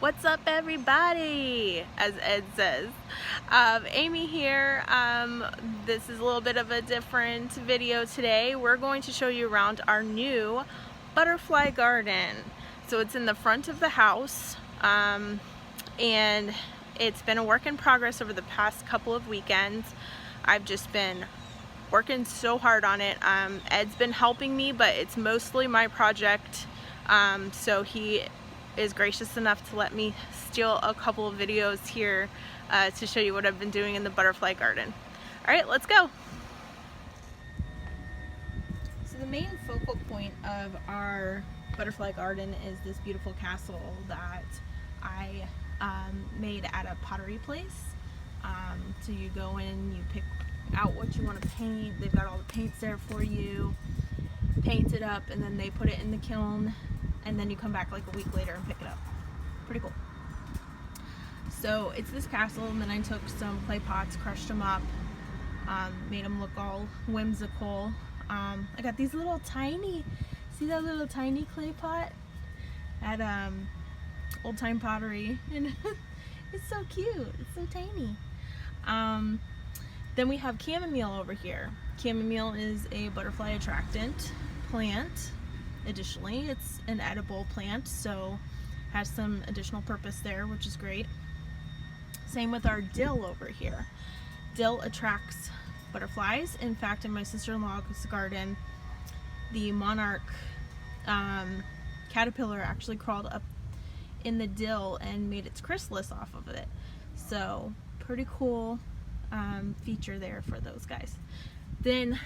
What's up, everybody, as Ed says. Amy here. This is a little bit of a different video today. We're going to show you around our new butterfly garden. So it's in the front of the house, and it's been a work in progress over the past couple of weekends. I've just been working so hard on it. Ed's been helping me, but it's mostly my project. So he is gracious enough to let me steal a couple of videos here to show you what I've been doing in the butterfly garden. Alright, let's go! So the main focal point of our butterfly garden is this beautiful castle that I made at a pottery place. So you go in, you pick out what you want to paint. They've got all the paints there for you, paint it up, and then they put it in the kiln, and then you come back like a week later and pick it up. Pretty cool. So it's this castle, and then I took some clay pots, crushed them up, made them look all whimsical. I got these little tiny, see that little tiny clay pot at Old Time Pottery, and it's so cute, it's so tiny. Then we have chamomile over here. Chamomile is a butterfly attractant plant. Additionally, it's an edible plant, so has some additional purpose there, which is great. Same with our dill over here. Dill attracts butterflies. In fact, in my sister-in-law's garden, the monarch caterpillar actually crawled up in the dill and made its chrysalis off of it. So pretty cool feature there for those guys. Then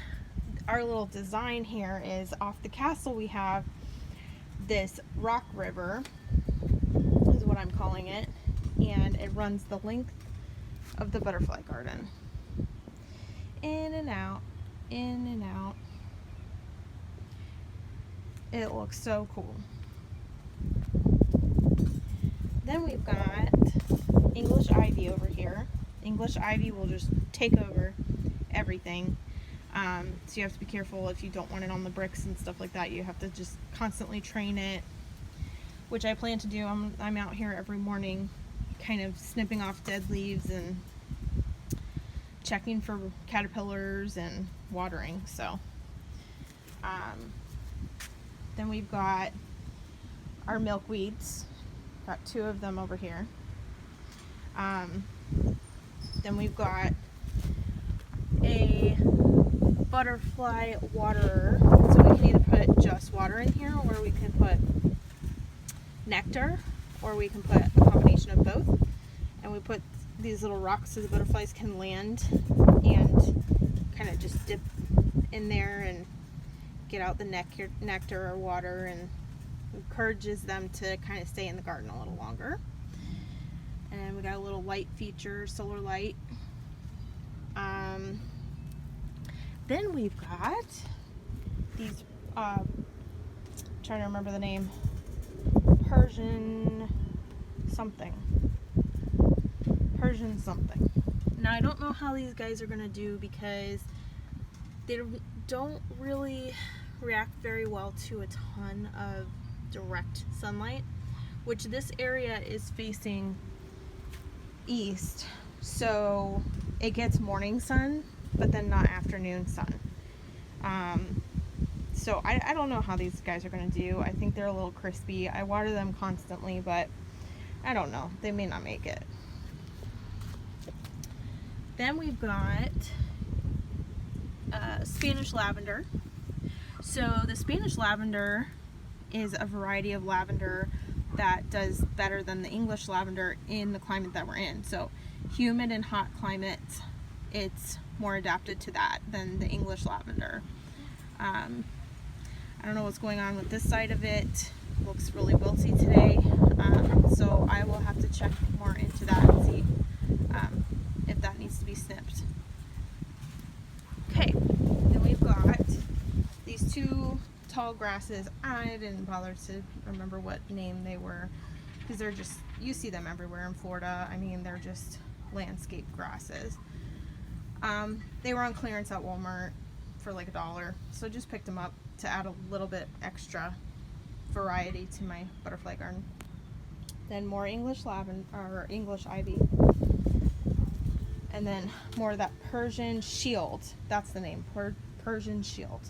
our little design here is off the castle. We have this rock river, is what I'm calling it, and it runs the length of the butterfly garden. In and out, in and out. It looks so cool. Then we've got English ivy over here. English ivy will just take over everything. So you have to be careful if you don't want it on the bricks and stuff like that. You have to just constantly train it, which I plan to do. I'm out here every morning kind of snipping off dead leaves and checking for caterpillars and watering. So then we've got our milkweeds. Got two of them over here. Then we've got a butterfly waterer, so we can either put just water in here, or we can put nectar, or we can put a combination of both. And we put these little rocks so the butterflies can land and kind of just dip in there and get out the nectar or water, and encourages them to kind of stay in the garden a little longer. And we got a little light feature, solar light. Then we've got these, trying to remember the name, Persian something. Now I don't know how these guys are going to do, because they don't really react very well to a ton of direct sunlight, which this area is facing east, so it gets morning sun but then not afternoon sun. So I don't know how these guys are going to do. I think they're a little crispy. I water them constantly, but I don't know, they may not make it. Then we've got Spanish lavender. So the Spanish lavender is a variety of lavender that does better than the English lavender in the climate that we're in. So humid and hot climates, it's more adapted to that than the English lavender. I don't know what's going on with this side of it. Looks really wilty today, so I will have to check more into that and see if that needs to be snipped. Okay, then we've got these two tall grasses. I didn't bother to remember what name they were, because they're just, you see them everywhere in Florida. I mean, they're just landscape grasses. They were on clearance at Walmart for like $1, so just picked them up to add a little bit extra variety to my butterfly garden. then more English lavender or English ivy, and then more of that Persian shield. That's the name, Persian shield.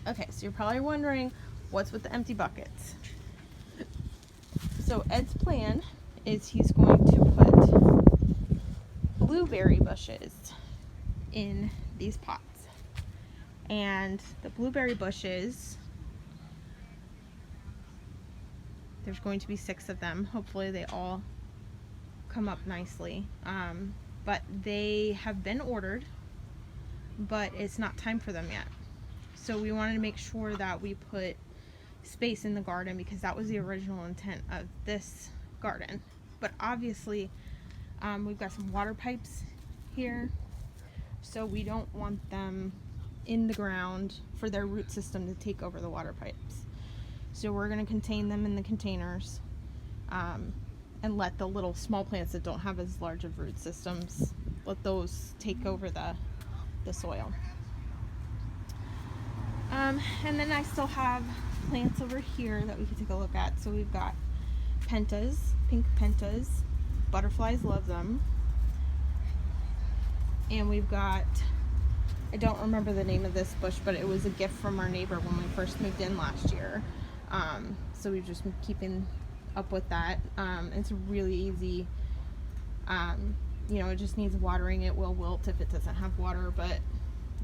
Okay, so you're probably wondering what's with the empty buckets. So Ed's plan is he's going to put blueberry bushes in these pots. And the blueberry bushes, there's going to be 6 of them. Hopefully they all come up nicely. But they have been ordered, but it's not time for them yet. So we wanted to make sure that we put space in the garden because that was the original intent of this garden. But obviously we've got some water pipes here, so we don't want them in the ground for their root system to take over the water pipes. So we're going to contain them in the containers and let the little small plants that don't have as large of root systems, let those take over the soil. And then I still have plants over here that we can take a look at. So we've got pentas, pink pentas. Butterflies love them. And we've got, I don't remember the name of this bush, but it was a gift from our neighbor when we first moved in last year. So we've just been keeping up with that. It's really easy. You know, it just needs watering. It will wilt if it doesn't have water, but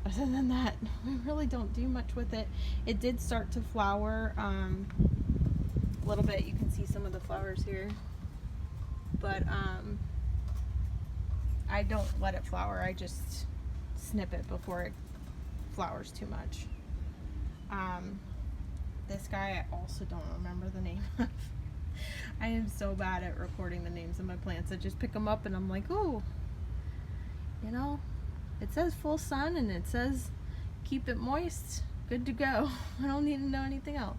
other than that, we really don't do much with it. It did start to flower a little bit. You can see some of the flowers here, but I don't let it flower. I just snip it before it flowers too much. This guy I also don't remember the name of. I am so bad at recording the names of my plants. I just pick them up and I'm like, oh, you know, it says full sun and it says keep it moist, good to go. I don't need to know anything else.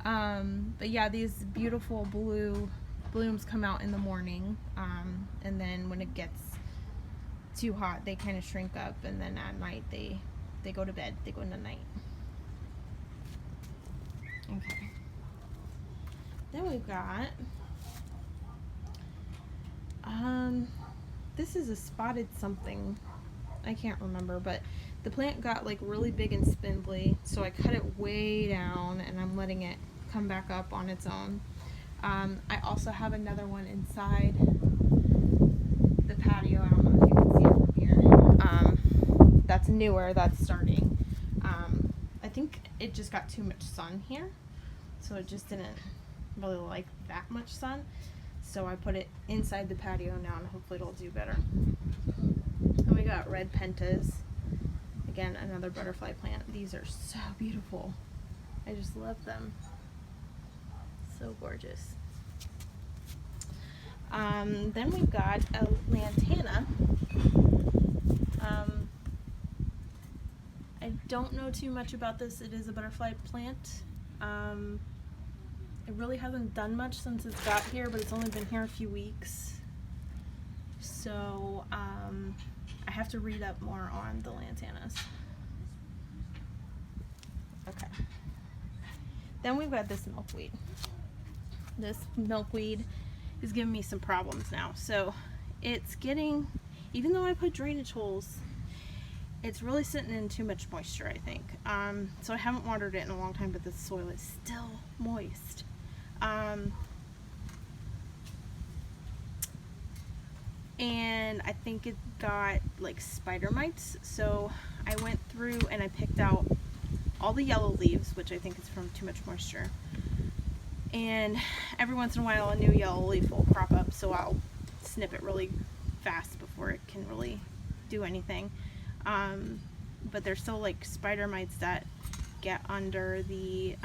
But yeah, these beautiful blue blooms come out in the morning, and then when it gets too hot they kind of shrink up, and then at night they go to bed. They go into night. Okay. Then we've got this is a spotted something. I can't remember, but the plant got like really big and spindly, so I cut it way down and I'm letting it come back up on its own. I also have another one inside the patio. I don't know if you can see it from here. That's newer, that's starting. I think it just got too much sun here, so it just didn't really like that much sun. So I put it inside the patio now, and hopefully it'll do better. And we got red pentas. Again, another butterfly plant. These are so beautiful. I just love them. So gorgeous. Then we've got a lantana. I don't know too much about this. It is a butterfly plant. It really hasn't done much since it's got here, but it's only been here a few weeks. So I have to read up more on the lantanas. Okay. Then we've got this milkweed. This milkweed is giving me some problems now. So it's getting, even though I put drainage holes, it's really sitting in too much moisture, I think. So I haven't watered it in a long time, but the soil is still moist. And I think it got like spider mites. So I went through and I picked out all the yellow leaves, which I think is from too much moisture. And every once in a while a new yellow leaf will crop up, so I'll snip it really fast before it can really do anything. But there's still like spider mites that get under the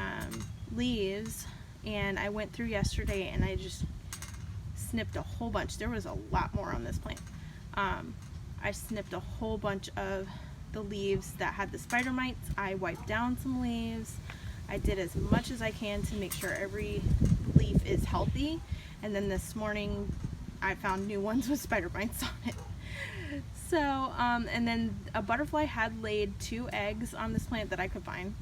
leaves, and I went through yesterday and I just snipped a whole bunch. There was a lot more on this plant. I snipped a whole bunch of the leaves that had the spider mites. I wiped down some leaves. I did as much as I can to make sure every leaf is healthy, and then this morning I found new ones with spider mites on it. So, and then a butterfly had laid 2 eggs on this plant that I could find.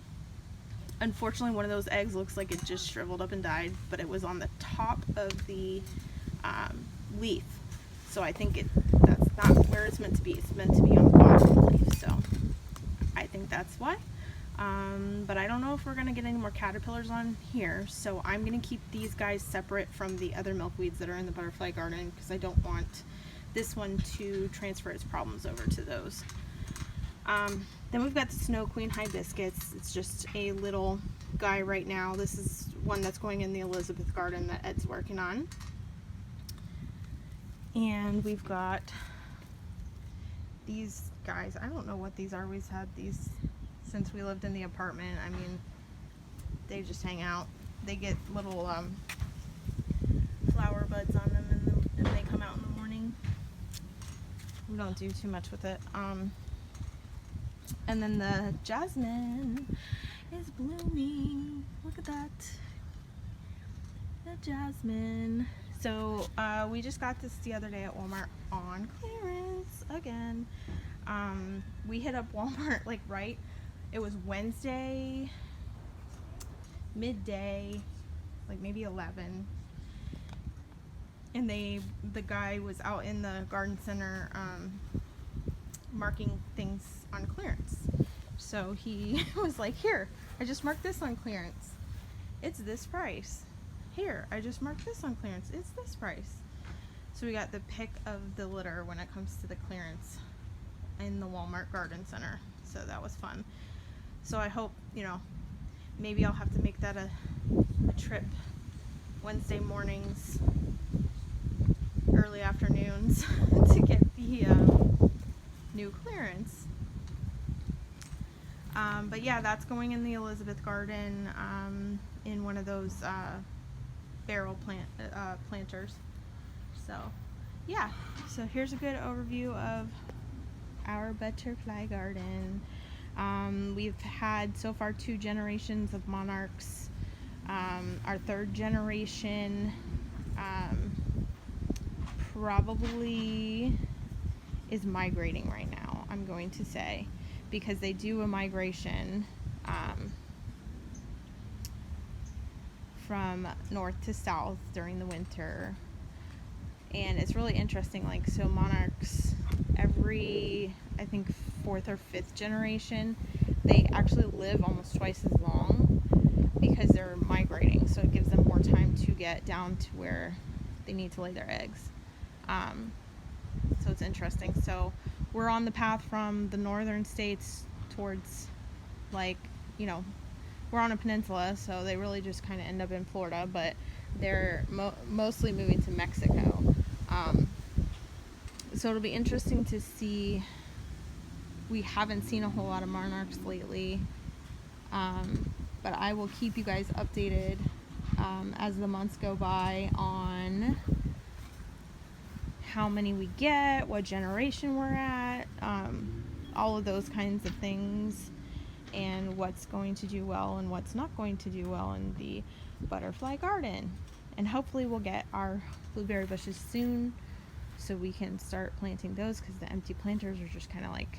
Unfortunately, one of those eggs looks like it just shriveled up and died, but it was on the top of the leaf. So I think that's not where it's meant to be. It's meant to be on the bottom of the leaf. So I think that's why. But I don't know if we're going to get any more caterpillars on here. So I'm going to keep these guys separate from the other milkweeds that are in the butterfly garden, because I don't want this one to transfer its problems over to those. Then we've got the Snow Queen hibiscus. It's just a little guy right now. This is one that's going in the Elizabeth garden that Ed's working on. And we've got these guys. I don't know what these are. We've had these since we lived in the apartment. I mean, they just hang out. They get little flower buds on them, and they come out in the morning. We don't do too much with it. And then the jasmine is blooming. Look at that. The jasmine. So we just got this the other day at Walmart on clearance again. We hit up Walmart like it was Wednesday midday, like maybe 11, and the guy was out in the garden center marking things on clearance. So he was like, here, I just marked this on clearance, it's this price. Here, I just marked this on clearance, it's this price. So we got the pick of the litter when it comes to the clearance in the Walmart garden center. So that was fun. So I hope, you know, maybe I'll have to make that a trip Wednesday mornings, early afternoons to get the new clearance. But yeah, that's going in the Elizabeth garden in one of those barrel planters. So yeah, so here's a good overview of our butterfly garden. We've had so far 2 generations of monarchs. Our 3rd generation probably is migrating right now, I'm going to say, because they do a migration from north to south during the winter. And it's really interesting, like, so monarchs, every, I think, 4th or 5th generation, they actually live almost twice as long because they're migrating, so it gives them more time to get down to where they need to lay their eggs. So it's interesting. So we're on the path from the northern states towards, like, you know, we're on a peninsula, so they really just kind of end up in Florida, but they're mostly moving to Mexico. So it'll be interesting to see. We haven't seen a whole lot of monarchs lately, but I will keep you guys updated as the months go by on how many we get, what generation we're at, all of those kinds of things, and what's going to do well and what's not going to do well in the butterfly garden. And hopefully we'll get our blueberry bushes soon so we can start planting those, because the empty planters are just kind of like,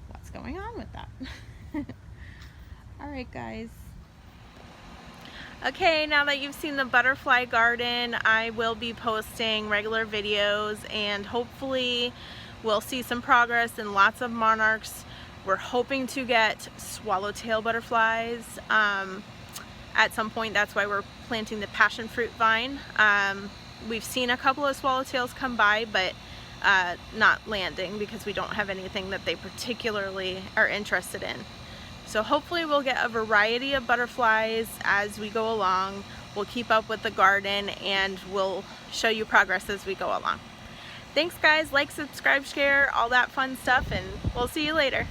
what's going on with that? Alright guys. Okay, now that you've seen the butterfly garden, I will be posting regular videos, and hopefully we'll see some progress and lots of monarchs. We're hoping to get swallowtail butterflies at some point. That's why we're planting the passion fruit vine. We've seen a couple of swallowtails come by, but not landing because we don't have anything that they particularly are interested in. So hopefully we'll get a variety of butterflies as we go along. We'll keep up with the garden, and we'll show you progress as we go along. Thanks guys, like, subscribe, share, all that fun stuff, and we'll see you later.